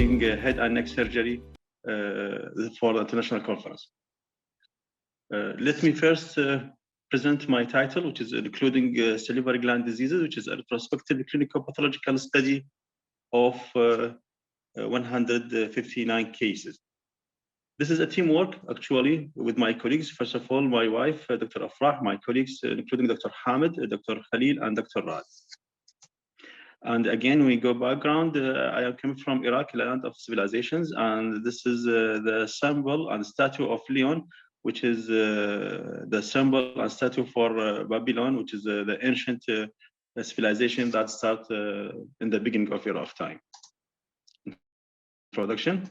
regarding head and neck surgery for the international conference. Let me first present my title, which is including salivary gland diseases, which is a retrospective clinicopathological study of 159 cases. This is a teamwork, actually, with my colleagues. First of all, my wife, Dr. Afrah, my colleagues, including Dr. Hamid, Dr. Khalil, and Dr. Rad. And again, we go background. I am coming from Iraq, land of civilizations, and this is the symbol and statue of Leon, which is the symbol and statue for Babylon, which is the ancient civilization that started in the beginning of Iraq time. Introduction.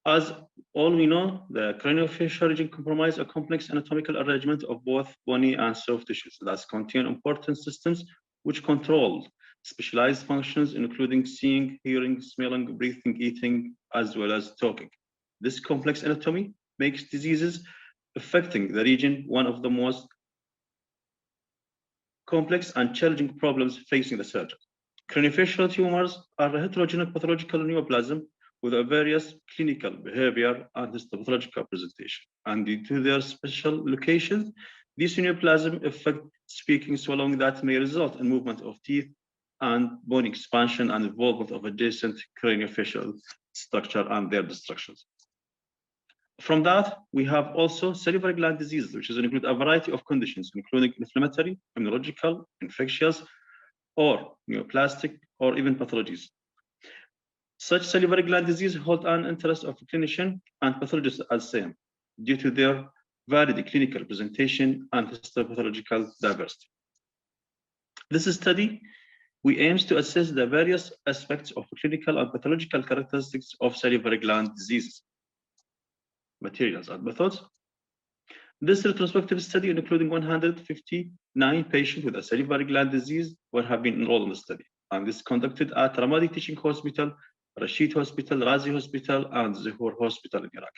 As all we know, the craniofacial region comprises a complex anatomical arrangement of both bony and soft tissues that contain important systems which control specialized functions, including seeing, hearing, smelling, breathing, eating, as well as talking. This complex anatomy makes diseases affecting the region one of the most complex and challenging problems facing the surgeon. Craniofacial tumors are a heterogeneous pathological neoplasm with a various clinical behavior and histopathological presentation. And due to their special locations, these neoplasms affect speaking, swallowing that may result in movement of teeth and bone expansion and involvement of adjacent craniofacial structure and their destructions. From that, we have also salivary gland diseases, which include a variety of conditions, including inflammatory, immunological, infectious, or neoplastic, or even pathologies. Such salivary gland disease hold an interest of clinician and pathologists as same, due to their varied clinical presentation and histopathological diversity. This study, we aims to assess the various aspects of clinical and pathological characteristics of salivary gland diseases. Materials and methods. This retrospective study, including 159 patients with a salivary gland disease, have been enrolled in the study, and this conducted at Ramadi Teaching Hospital, Rashid Hospital, Razi Hospital, and Zuhur Hospital in Iraq.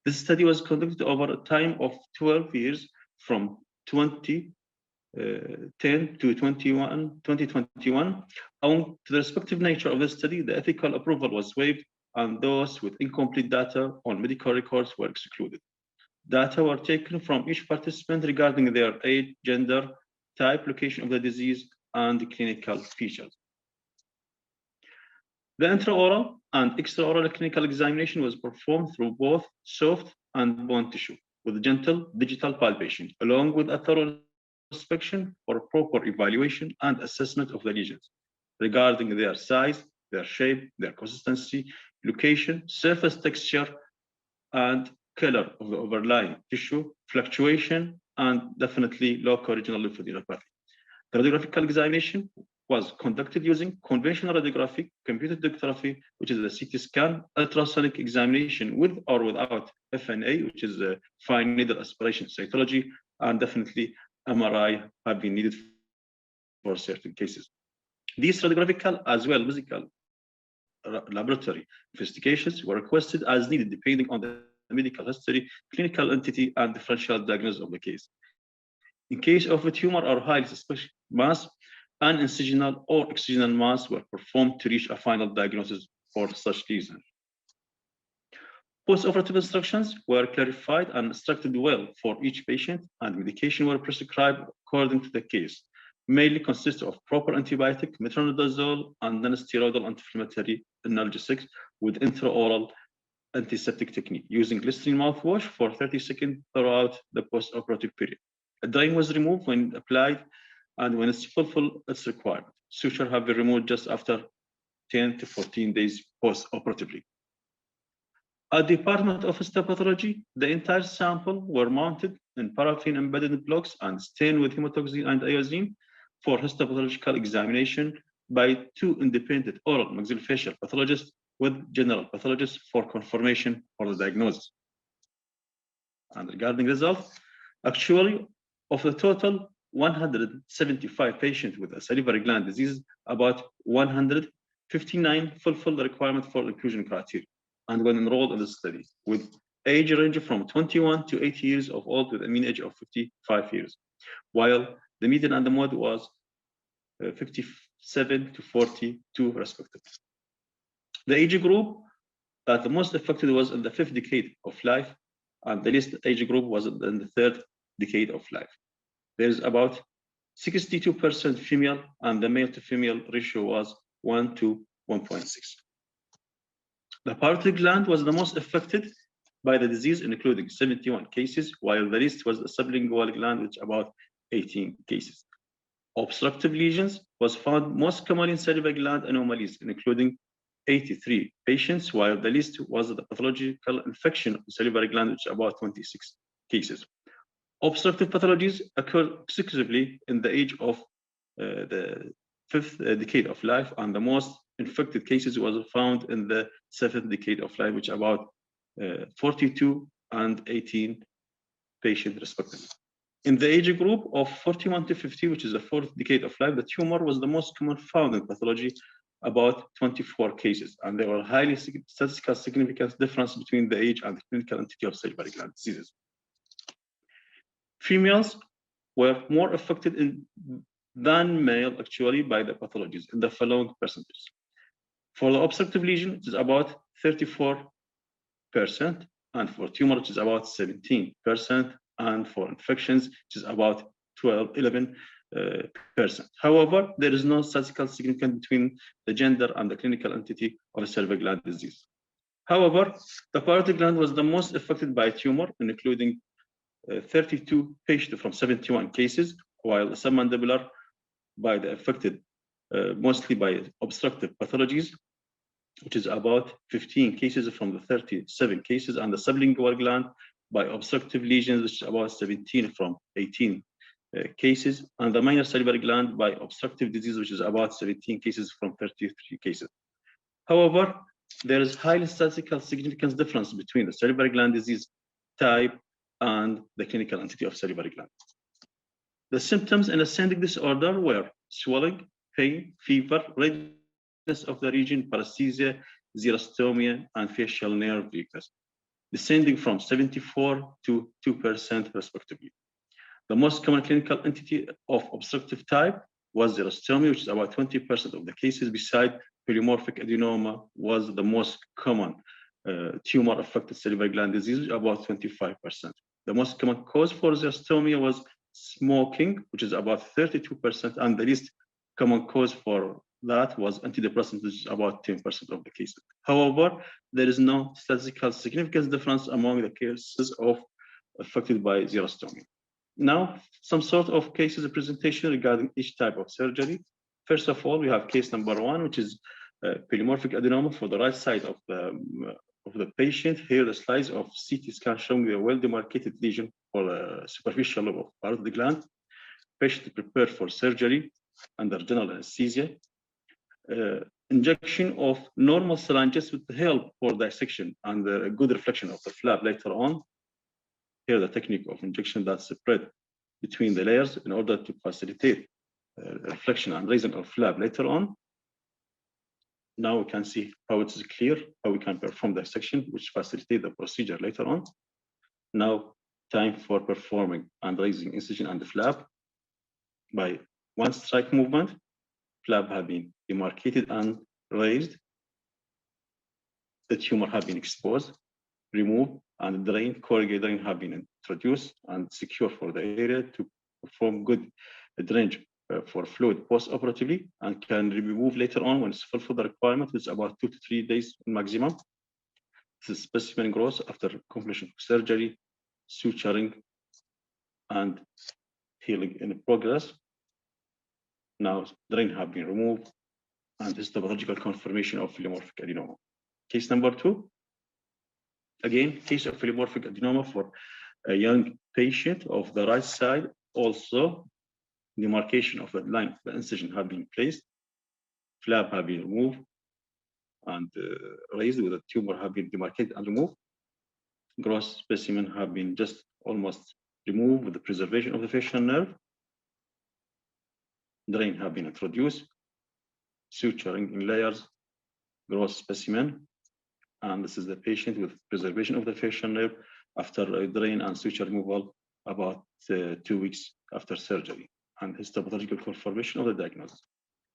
This study was conducted over a time of 12 years, from 2010 to 2021. Owing to the respective nature of the study, the ethical approval was waived, and those with incomplete data on medical records were excluded. Data were taken from each participant regarding their age, gender, type, location of the disease, and clinical features. The intraoral and extraoral clinical examination was performed through both soft and bone tissue with gentle digital palpation, along with a thorough inspection for proper evaluation and assessment of the lesions regarding their size, their shape, their consistency, location, surface texture, and color of the overlying tissue, fluctuation, and definitely local regional lymphadenopathy. The radiographical examination was conducted using conventional radiography, computed tomography, which is a CT scan, ultrasonic examination with or without FNA, which is a fine needle aspiration cytology, and definitely MRI have been needed for certain cases. These radiographical as well as physical laboratory investigations were requested as needed, depending on the medical history, clinical entity, and differential diagnosis of the case. In case of a tumor or highly suspicious mass, an incisional or excisional mass were performed to reach a final diagnosis for such lesion. Post-operative instructions were clarified and instructed well for each patient, and medication were prescribed according to the case. Mainly consists of proper antibiotic, metronidazole, and non-steroidal anti-inflammatory analgesics with intraoral antiseptic technique, using glycerin mouthwash for 30 seconds throughout the post-operative period. A dyeing was removed when applied and when it's fulfilled its requirement. Suture have been removed just after 10 to 14 days post-operatively. At the Department of Histopathology, the entire sample were mounted in paraffin-embedded blocks and stained with hematoxin and iodine for histopathological examination by 2 independent oral maxillofacial pathologists with general pathologists for confirmation for the diagnosis. And regarding results, actually, of the total 175 patients with a salivary gland disease, about 159 fulfilled the requirement for inclusion criteria and when enrolled in the study, with age range from 21 to 80 years of old with a mean age of 55 years, while the median and the mode was 57 to 42 respectively. The age group that the most affected was in the 5th decade of life, and the least age group was in the 3rd decade of life. There's about 62% female, and the male to female ratio was 1 to 1.6. The parotid gland was the most affected by the disease, including 71 cases, while the least was the sublingual gland, which about 18 cases. Obstructive lesions was found most commonly in salivary gland anomalies, including 83 patients, while the least was the pathological infection of the salivary gland, which is about 26 cases. Obstructive pathologies occur exclusively in the age of the 5th decade of life, and the most infected cases was found in the 7th decade of life, which about 42 and 18 patients respectively. In the age group of 41 to 50, which is the 4th decade of life, the tumor was the most common found in pathology, about 24 cases, and there were highly statistical significant difference between the age and the clinical entity of salivary gland diseases. Females were more affected than male actually by the pathologies in the following percentages. For the obstructive lesion, it is about 34%, and for tumor, it is about 17%, and for infections, it is about 11%. However, there is no statistical significance between the gender and the clinical entity of salivary gland disease. However, the parotid gland was the most affected by tumor, including 32 patients from 71 cases, while the submandibular by the affected mostly by obstructive pathologies, which is about 15 cases from the 37 cases, and the sublingual gland by obstructive lesions, which is about 17 from 18 cases, and the minor salivary gland by obstructive disease, which is about 17 cases from 33 cases. However, there is highly statistical significance difference between the salivary gland disease type and the clinical entity of salivary gland. The symptoms in ascending disorder were swelling, pain, fever, redness of the region, paresthesia, xerostomia, and facial nerve weakness, descending from 74 to 2% respectively. The most common clinical entity of obstructive type was xerostomia, which is about 20% of the cases, beside polymorphic adenoma was the most common tumor-affected salivary gland disease, about 25%. The most common cause for xerostomia was smoking, which is about 32%, and the least common cause for that was antidepressants, which is about 10% of the cases. However, there is no statistical significance difference among the cases affected by xerostomia. Now, some sort of cases of presentation regarding each type of surgery. First of all, we have case number 1, which is polymorphic adenoma for the right side of the patient. Here, the slides of CT scan showing a well-demarcated lesion for the superficial lobe of part of the gland. Patient prepared for surgery under general anesthesia. Injection of normal syringes with the help for dissection and a good reflection of the flap later on. Here, the technique of injection that's spread between the layers in order to facilitate reflection and raising of flap later on. Now we can see how it is clear, how we can perform dissection, which facilitate the procedure later on. Now, time for performing and raising incision and the flap. By one strike movement, flap have been demarcated and raised. The tumor have been exposed, removed, and drain, corrugated drain have been introduced and secure for the area to perform good drainage for fluid post-operatively, and can be removed later on when it's fulfilled the requirement. It's about 2 to 3 days maximum. This is specimen growth after completion of surgery, suturing, and healing in progress. Now, drain have been removed, and this is the pathological confirmation of polymorphic adenoma. Case number 2. Again, case of polymorphic adenoma for a young patient of the right side. Also, demarcation of the line of the incision have been placed. Flap have been removed and raised with the tumor have been demarcated and removed. Gross specimen have been just almost removed with the preservation of the facial nerve. Drain have been introduced. Suturing in layers. Gross specimen. And this is the patient with preservation of the facial nerve after a drain and suture removal about 2 weeks after surgery, and histopathological confirmation of the diagnosis.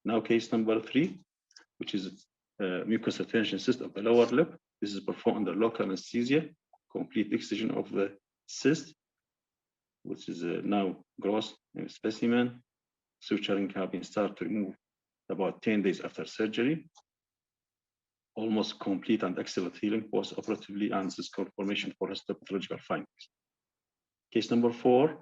Now, case number 3, which is mucous retention cyst of the lower lip. This is performed under local anesthesia, complete excision of the cyst, which is now gross specimen. Suturing have been started to remove about 10 days after surgery. Almost complete and excellent healing post-operatively, and this is confirmation for histopathological findings. Case number 4,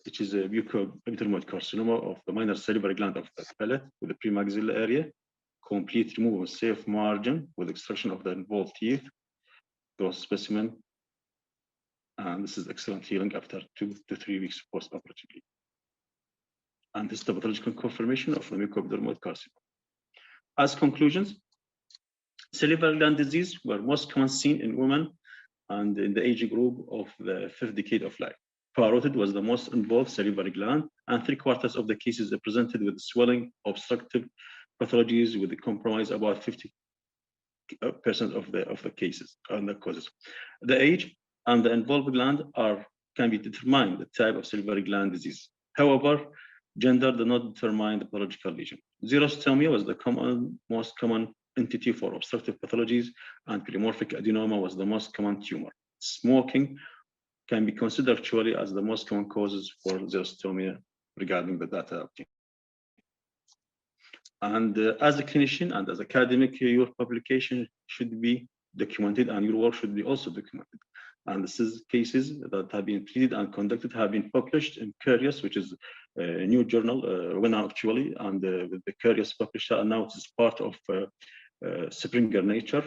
which is a mucoepidermoid carcinoma of the minor salivary gland of the palate with the premaxilla area, complete removal of safe margin with extraction of the involved teeth, gross specimen, and this is excellent healing after 2 to 3 weeks post-operatively. And this is the pathological confirmation of the mucoepidermoid carcinoma. As conclusions, salivary gland disease were most common seen in women and in the age group of the 5th decade of life. Parotid was the most involved salivary gland, and 3/4 of the cases are presented with swelling, obstructive pathologies with the compromise about 50% of the cases and the causes. The age and the involved gland can be determined the type of salivary gland disease. However, gender does not determine the pathological lesion. Xerostomia was the most common entity for obstructive pathologies, and polymorphic adenoma was the most common tumor. Smoking can be considered actually as the most common causes for xerostomia regarding the data obtained. And as a clinician and as academic, your publication should be documented and your work should be also documented. And this is cases that have been treated and conducted have been published in Curious, which is a new journal, winner actually, and with the Curious published, and now it is part of Springer Nature,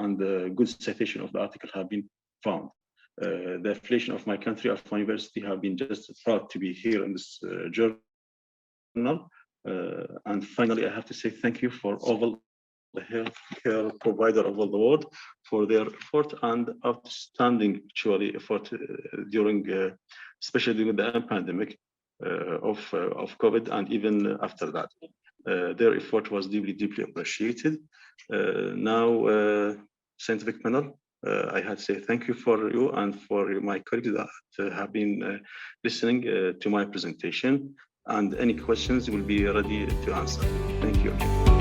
and a good citation of the article have been found. The affiliation of my country, of my university, have been just proud to be here in this journal. And finally, I have to say thank you for all the healthcare provider of all the world for their effort and outstanding actually effort during, especially during the pandemic of COVID, and even after that. Their effort was deeply appreciated. Now, scientific panel, I had to say thank you for you and for my colleagues that have been listening to my presentation, and any questions will be ready to answer. Thank you.